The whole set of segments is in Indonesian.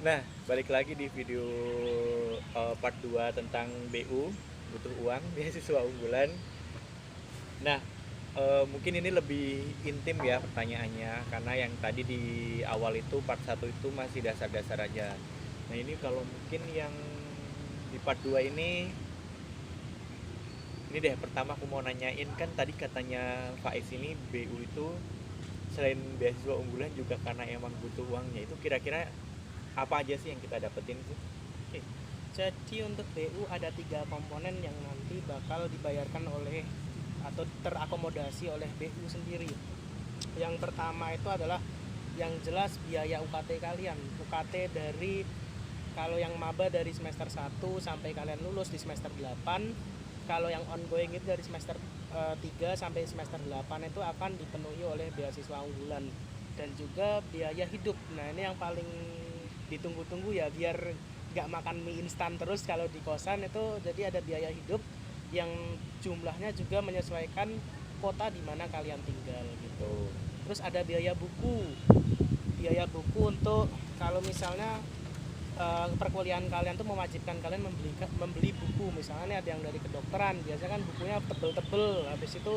Nah, balik lagi di video part 2 tentang BU, butuh uang, beasiswa unggulan. Nah, mungkin ini lebih intim ya pertanyaannya, karena yang tadi di awal itu part 1 itu masih dasar-dasar aja. Nah, ini kalau mungkin yang di part 2 ini deh, pertama aku mau nanyain, kan tadi katanya Faiz ini BU itu selain beasiswa unggulan juga karena emang butuh uangnya. Itu kira-kira apa aja sih yang kita dapetin sih? Oke. Jadi untuk BU ada 3 komponen yang nanti bakal dibayarkan oleh atau terakomodasi oleh BU sendiri. Yang pertama itu adalah yang jelas biaya UKT kalian. UKT dari kalau yang maba dari semester 1 sampai kalian lulus di semester 8. Kalau yang ongoing itu dari semester 3 sampai semester 8 itu akan dipenuhi oleh beasiswa unggulan dan juga biaya hidup. Nah, ini yang paling ditunggu-tunggu ya, biar nggak makan mie instan terus kalau di kosan itu. Jadi ada biaya hidup yang jumlahnya juga menyesuaikan kota di mana kalian tinggal gitu. Terus ada biaya buku untuk kalau misalnya perkuliahan kalian tuh mewajibkan kalian membeli buku. Misalnya nih ada yang dari kedokteran, biasanya kan bukunya tebel-tebel, habis itu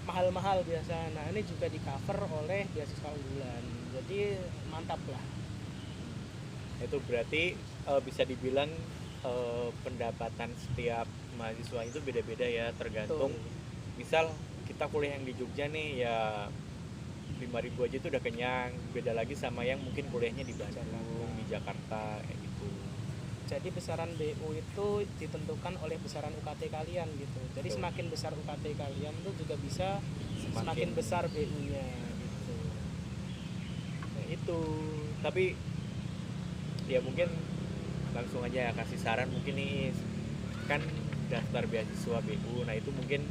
mahal-mahal biasa. Nah, ini juga di cover oleh beasiswa unggulan, jadi mantap lah. Itu berarti bisa dibilang pendapatan setiap mahasiswa itu beda-beda ya, tergantung. Betul. Misal kita kuliah yang di Jogja nih ya, 5.000 aja itu udah kenyang. Beda lagi sama yang mungkin kuliahnya di Bandung, Jakarta. di Jakarta kayak gitu. Jadi besaran BU itu ditentukan oleh besaran UKT kalian gitu. Jadi Tuh, semakin besar UKT kalian tuh juga bisa semakin semakin besar BU-nya gitu. nah, itu. Tapi ya mungkin langsung aja ya kasih saran mungkin nih, kan daftar beasiswa BU. Nah, itu mungkin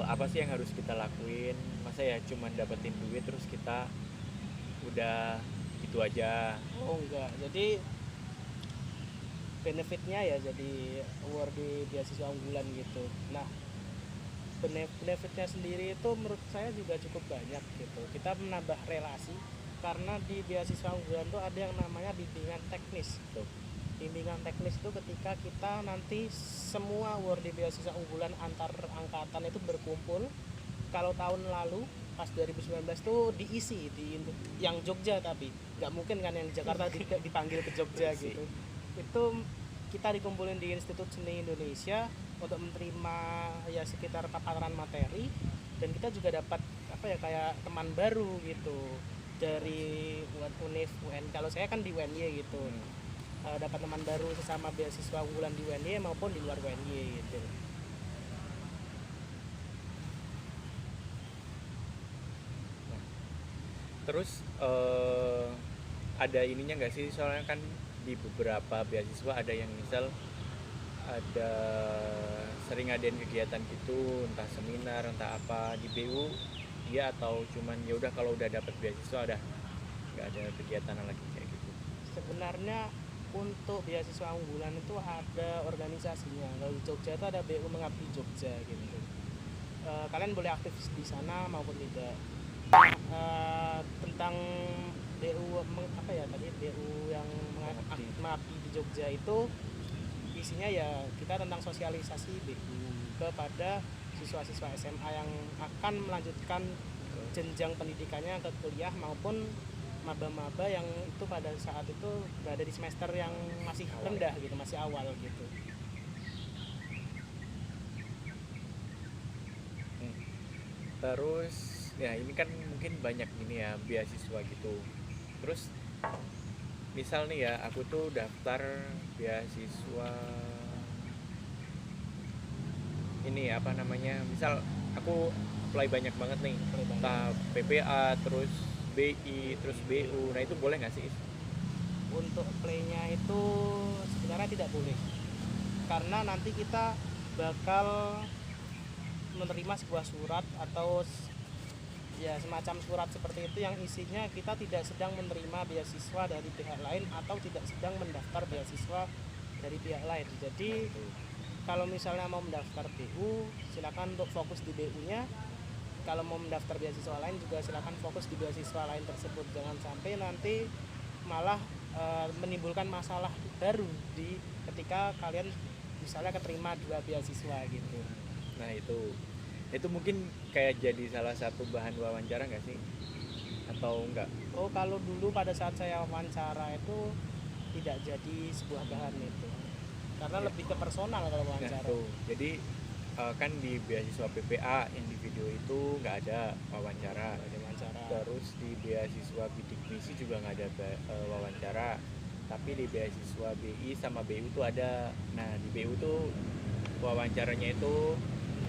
apa sih yang harus kita lakuin? Masa ya cuman dapetin duit terus kita udah gitu aja? Oh enggak, jadi benefitnya ya jadi award di beasiswa unggulan gitu. Nah, benefitnya sendiri itu menurut saya juga cukup banyak gitu. Kita menambah relasi karena di beasiswa unggulan tuh ada yang namanya bimbingan teknis gitu. Bimbingan teknis itu ketika kita nanti semua award di beasiswa unggulan antar angkatan itu berkumpul. Kalau tahun lalu pas 2019 tuh diisi di yang Jogja, tapi nggak mungkin kan yang Jakarta dipanggil ke Jogja gitu. Itu kita dikumpulin di Institut Seni Indonesia untuk menerima ya sekitar paparan materi, dan kita juga dapat apa ya, kayak teman baru gitu dari UNIF, UN. Kalau saya kan di UNY gitu. Dapat teman baru sesama beasiswa unggulan di UNY maupun di luar UNY gitu. Nah, terus ada ininya nggak sih, soalnya kan di beberapa beasiswa ada yang misal ada sering ngadain kegiatan gitu, entah seminar entah apa. Di BU iya atau cuman ya udah kalau udah dapet beasiswa udah nggak ada kegiatan lagi kayak gitu? Sebenarnya untuk beasiswa unggulan itu ada organisasinya. Kalau di Jogja itu ada BU Mengabdi Jogja gitu. Kalian boleh aktif di sana maupun tidak. Tentang BU apa ya tadi, BU yang mengabdi di Jogja itu isinya ya kita tentang sosialisasi BU kepada siswa-siswa SMA yang akan melanjutkan jenjang pendidikannya ke kuliah, maupun maba-maba yang itu pada saat itu berada di semester yang masih rendah gitu, masih awal gitu. Hmm. Terus ya ini kan mungkin banyak ini ya beasiswa gitu. Terus misal nih ya aku tuh daftar beasiswa ini apa namanya, misal aku apply banyak banget nih, entah PPA terus BI terus BU. Nah, itu boleh nggak sih? Untuk playnya itu sebenarnya tidak boleh, karena nanti kita bakal menerima sebuah surat atau ya semacam surat seperti itu yang isinya kita tidak sedang menerima beasiswa dari pihak lain atau tidak sedang mendaftar beasiswa dari pihak lain. Jadi kalau misalnya mau mendaftar BU, silakan untuk fokus di BU-nya. Kalau mau mendaftar beasiswa lain juga silakan fokus di beasiswa lain tersebut. Jangan sampai nanti malah menimbulkan masalah baru di ketika kalian misalnya keterima 2 beasiswa gitu. Nah itu mungkin kayak jadi salah satu bahan wawancara nggak sih atau enggak? Oh, kalau dulu pada saat saya wawancara itu tidak jadi sebuah bahan itu, karena Ya. lebih ke personal kalau Nah wawancara. tuh jadi kan di beasiswa PPA yang di video itu nggak ada wawancara. Ada wawancara. Terus di beasiswa bidik misi juga nggak ada wawancara, tapi di beasiswa BI sama BU tuh ada. Nah di BU tuh wawancaranya itu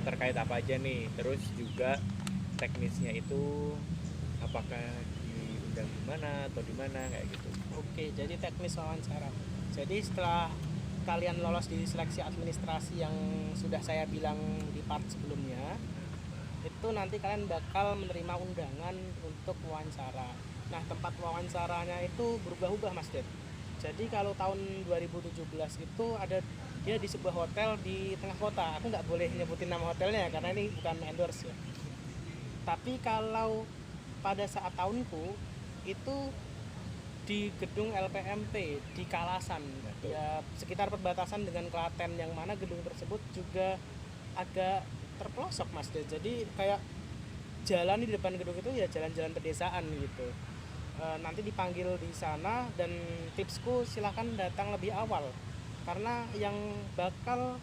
terkait apa aja nih, terus juga teknisnya itu apakah diundang di mana atau di mana kayak gitu. Oke, jadi teknis wawancara. Jadi setelah kalian lolos di seleksi administrasi yang sudah saya bilang di part sebelumnya, itu nanti kalian bakal menerima undangan untuk wawancara. Nah, tempat wawancaranya itu berubah-ubah, Mas Ded. Jadi kalau tahun 2017 itu ada dia di sebuah hotel di tengah kota. Aku nggak boleh nyebutin nama hotelnya karena ini bukan endorse ya. Tapi kalau pada saat tahunku itu di gedung LPMP di Kalasan, ya sekitar perbatasan dengan Klaten, yang mana gedung tersebut juga agak terpelosok, Mas. Jadi kayak jalan di depan gedung itu ya jalan-jalan pedesaan gitu. Nanti dipanggil di sana, dan tipsku silahkan datang lebih awal karena yang bakal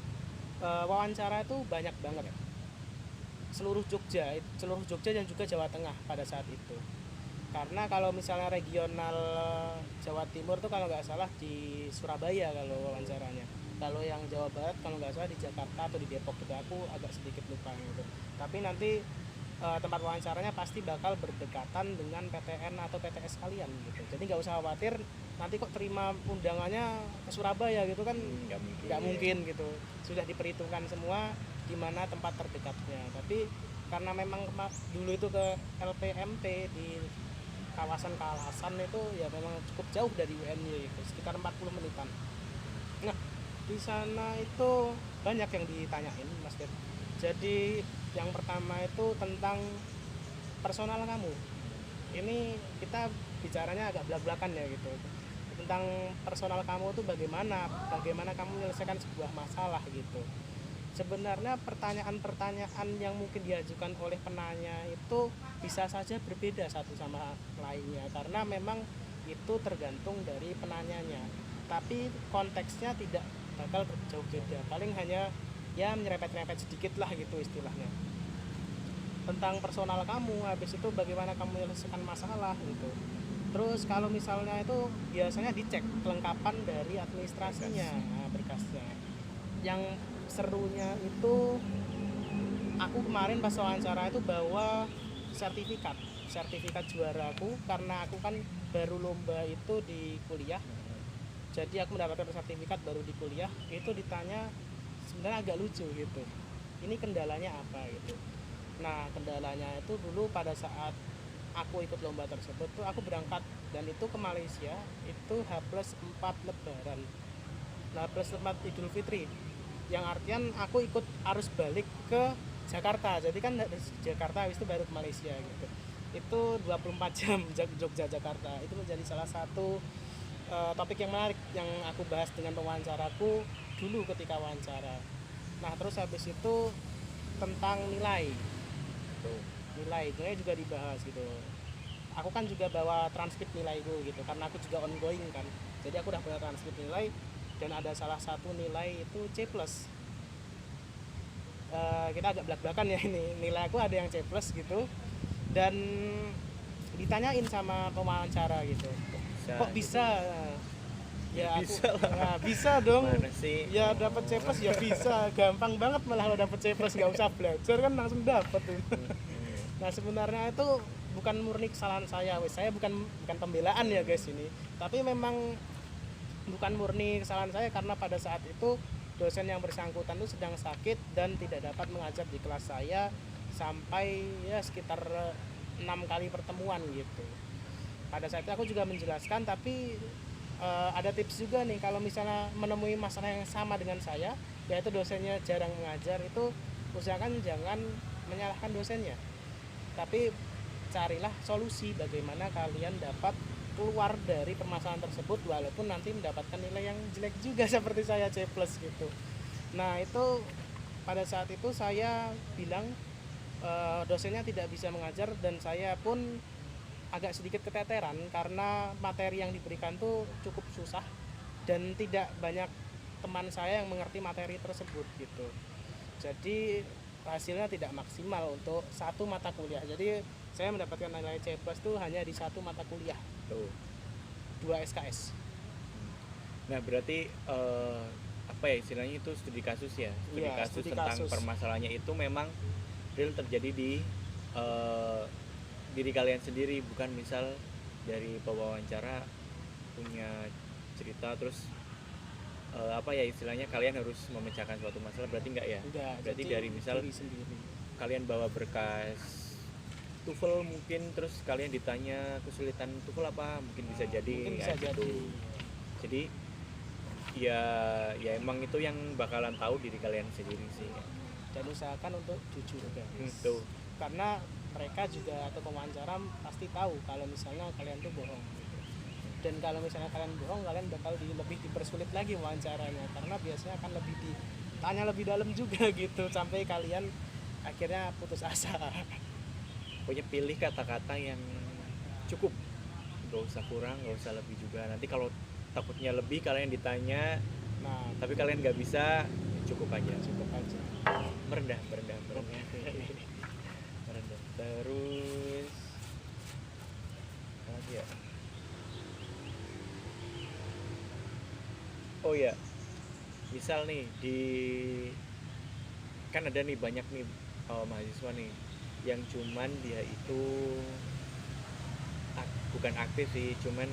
wawancara itu banyak banget, seluruh Jogja dan juga Jawa Tengah pada saat itu. Karena kalau misalnya regional Jawa Timur tuh kalau nggak salah di Surabaya kalau wawancaranya. Kalau yang Jawa Barat kalau nggak salah di Jakarta atau di Depok gitu, aku agak sedikit lupa gitu. Tapi nanti tempat wawancaranya pasti bakal berdekatan dengan PTN atau PTS kalian gitu. Jadi nggak usah khawatir nanti kok terima undangannya ke Surabaya gitu kan, nggak mungkin gitu. Sudah diperhitungkan semua di mana tempat terdekatnya. Tapi karena memang dulu itu ke LPMP di kawasan Kalasan itu ya memang cukup jauh dari UNY itu, sekitar 40 menitan. Nah, di sana itu banyak yang ditanyain, Mas Ded. Jadi yang pertama itu tentang personal kamu. Ini kita bicaranya agak belak-belakan ya gitu. Tentang personal kamu tuh bagaimana kamu menyelesaikan sebuah masalah gitu. Sebenarnya pertanyaan-pertanyaan yang mungkin diajukan oleh penanya itu bisa saja berbeda satu sama lainnya karena memang itu tergantung dari penanyanya. Tapi konteksnya tidak bakal jauh beda. Paling hanya ya menyerempet-nyerempet sedikit lah gitu istilahnya. Tentang personal kamu, habis itu bagaimana kamu menyelesaikan masalah gitu. Terus kalau misalnya itu biasanya dicek kelengkapan dari administrasinya, berkasnya. Yang serunya itu aku kemarin pas wawancara itu bawa sertifikat juaraku karena aku kan baru lomba itu di kuliah. Jadi aku mendapatkan sertifikat baru di kuliah. Itu ditanya sebenarnya agak lucu gitu. Ini kendalanya apa gitu. Nah, kendalanya itu dulu pada saat aku ikut lomba tersebut tuh aku berangkat dan itu ke Malaysia itu H+4 lebaran. Nah, H+4 Idul Fitri. Yang artian aku ikut arus balik ke Jakarta. Jadi kan dari Jakarta habis itu baru ke Malaysia gitu. Itu 24 jam Jogja Jakarta. Itu menjadi salah satu topik yang menarik yang aku bahas dengan pewawancaraku dulu ketika wawancara. Nah, terus habis itu tentang nilai juga dibahas gitu. Aku kan juga bawa transkrip nilaiku gitu karena aku juga ongoing kan. Jadi aku udah punya transkrip nilai dan ada salah satu nilai itu C+. Kita agak belak-belakan ya, ini nilai aku ada yang C+ gitu, dan ditanyain sama pewawancara gitu, kok bisa ya aku bisa lah. nah, bisa dong. Mana sih? Ya dapat C+ ya bisa, gampang banget malah kalau dapat C+, nggak usah belajar kan langsung dapat tuh. Nah, sebenarnya itu bukan murni kesalahan saya bukan pembelaan ya guys ini, tapi memang bukan murni kesalahan saya karena pada saat itu dosen yang bersangkutan itu sedang sakit dan tidak dapat mengajar di kelas saya sampai ya sekitar 6 kali pertemuan gitu. Pada saat itu aku juga menjelaskan, tapi ada tips juga nih kalau misalnya menemui masalah yang sama dengan saya, yaitu dosennya jarang mengajar, itu usahakan jangan menyalahkan dosennya, tapi carilah solusi bagaimana kalian dapat keluar dari permasalahan tersebut walaupun nanti mendapatkan nilai yang jelek juga seperti saya C+ gitu. Nah itu pada saat itu saya bilang dosennya tidak bisa mengajar dan saya pun agak sedikit keteteran karena materi yang diberikan tuh cukup susah dan tidak banyak teman saya yang mengerti materi tersebut gitu. Jadi hasilnya tidak maksimal untuk satu mata kuliah. Jadi saya mendapatkan nilai C+ tuh hanya di satu mata kuliah, Tuh. 2 SKS. Nah berarti apa ya istilahnya itu studi kasus ya, studi Iya, kasus studi tentang kasus. permasalahannya itu memang real terjadi di eh, diri kalian sendiri, bukan misal dari pewawancara punya cerita terus apa ya istilahnya kalian harus memecahkan suatu masalah, berarti enggak ya? Enggak, Berarti jadi dari misal diri sendiri. kalian bawa berkas TOEFL mungkin terus kalian ditanya kesulitan TOEFL apa, mungkin bisa jadi Mungkin ya bisa gitu. jadi. Jadi ya emang itu yang bakalan tahu diri kalian sendiri sih. Dan usahakan untuk jujur guys. Tuh. Karena mereka juga atau pewawancara pasti tahu kalau misalnya kalian tuh bohong gitu. Dan kalau misalnya kalian bohong, kalian bakal lebih dipersulit lagi wawancaranya karena biasanya akan lebih ditanya lebih dalam juga gitu sampai kalian akhirnya putus asa. Pokoknya pilih kata-kata yang cukup, nggak usah kurang, nggak usah lebih juga. Nanti kalau takutnya lebih kalian ditanya Nah, tapi kalian nggak bisa, cukup aja. cukup aja. Merendah merendah terus apa lagi ya? Oh ya, misal nih kan ada nih banyak nih mahasiswa nih yang cuman dia itu bukan aktif sih, cuman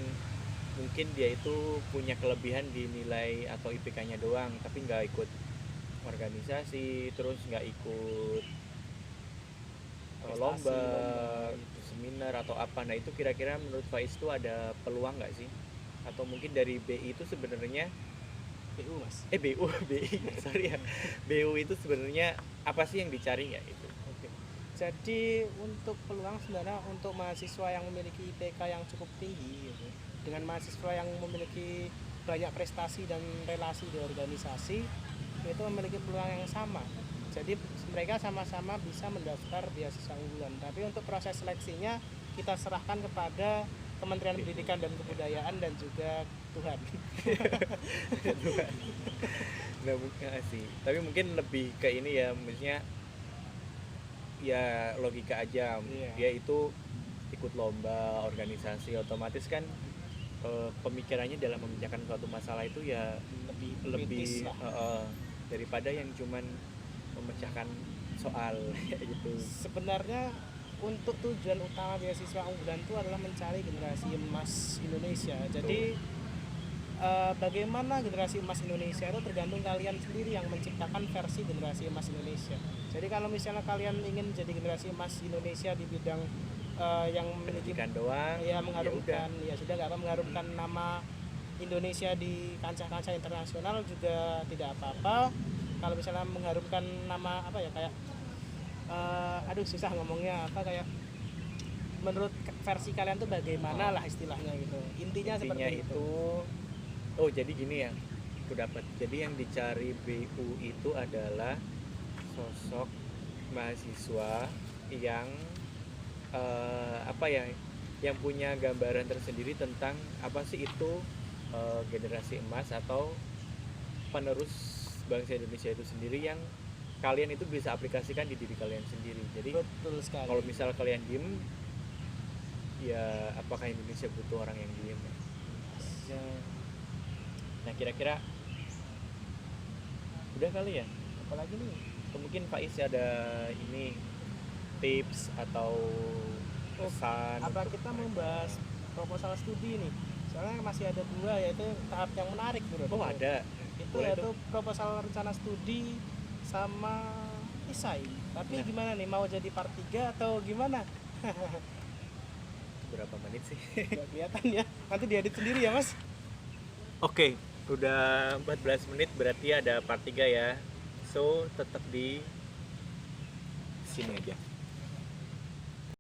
mungkin dia itu punya kelebihan di nilai atau IPK-nya doang, tapi nggak ikut organisasi, terus nggak ikut lomba, gitu. seminar atau apa. Nah itu kira-kira menurut Faiz itu ada peluang nggak sih? Atau mungkin dari BI itu sebenarnya BU mas. BU BI sorry ya, BU itu sebenarnya apa sih yang dicari ya itu? Oke. Jadi untuk peluang sebenarnya untuk mahasiswa yang memiliki IPK yang cukup tinggi gitu, dengan mahasiswa yang memiliki banyak prestasi dan relasi di organisasi itu memiliki peluang yang sama. Jadi mereka sama-sama bisa mendaftar beasiswa unggulan. Tapi untuk proses seleksinya kita serahkan kepada Kementerian Pendidikan dan Kebudayaan dan juga Tuhan. Nggak mungkin sih, tapi mungkin lebih ke ini ya, maksudnya ya logika aja. Iya. Dia itu ikut lomba organisasi, otomatis kan pemikirannya dalam memecahkan suatu masalah itu ya kritis lebih lah. daripada yang cuman memecahkan soal gitu. Sebenarnya untuk tujuan utama beasiswa unggulan itu adalah mencari generasi emas Indonesia. Jadi bagaimana generasi emas Indonesia itu tergantung kalian sendiri yang menciptakan versi generasi emas Indonesia. Jadi kalau misalnya kalian ingin jadi generasi emas Indonesia di bidang yang memiliki Pendidikan doang ya mengharumkan udah. ya sudah nggak apa mengharumkan nama Indonesia di kancah-kancah internasional juga tidak apa-apa. Kalau misalnya mengharumkan nama apa ya kayak aduh susah ngomongnya apa kayak menurut versi kalian tuh bagaimana lah istilahnya gitu. Intinya seperti itu. Oh jadi gini ya, aku dapat. Jadi yang dicari BU itu adalah sosok mahasiswa yang apa ya, yang punya gambaran tersendiri tentang apa sih itu generasi emas atau penerus bangsa Indonesia itu sendiri, yang kalian itu bisa aplikasikan di diri kalian sendiri. Jadi Betul sekali. kalau misal kalian diem, ya apakah Indonesia butuh orang yang diem ya? Nah kira-kira udah kali ya, apalagi nih, atau mungkin Faiz ada ini tips atau pesan? Apa kita membahas proposal studi nih? Soalnya masih ada dua, yaitu tahap yang menarik menurut. Oh ada. Itu Boleh yaitu tuh. proposal rencana studi sama esai. Tapi Nah. gimana nih, mau jadi part 3 atau gimana? Berapa menit sih? Gak kelihatan ya. Nanti diedit sendiri ya mas. Oke, udah 14 menit, berarti ada part 3 ya. So tetap di sini aja.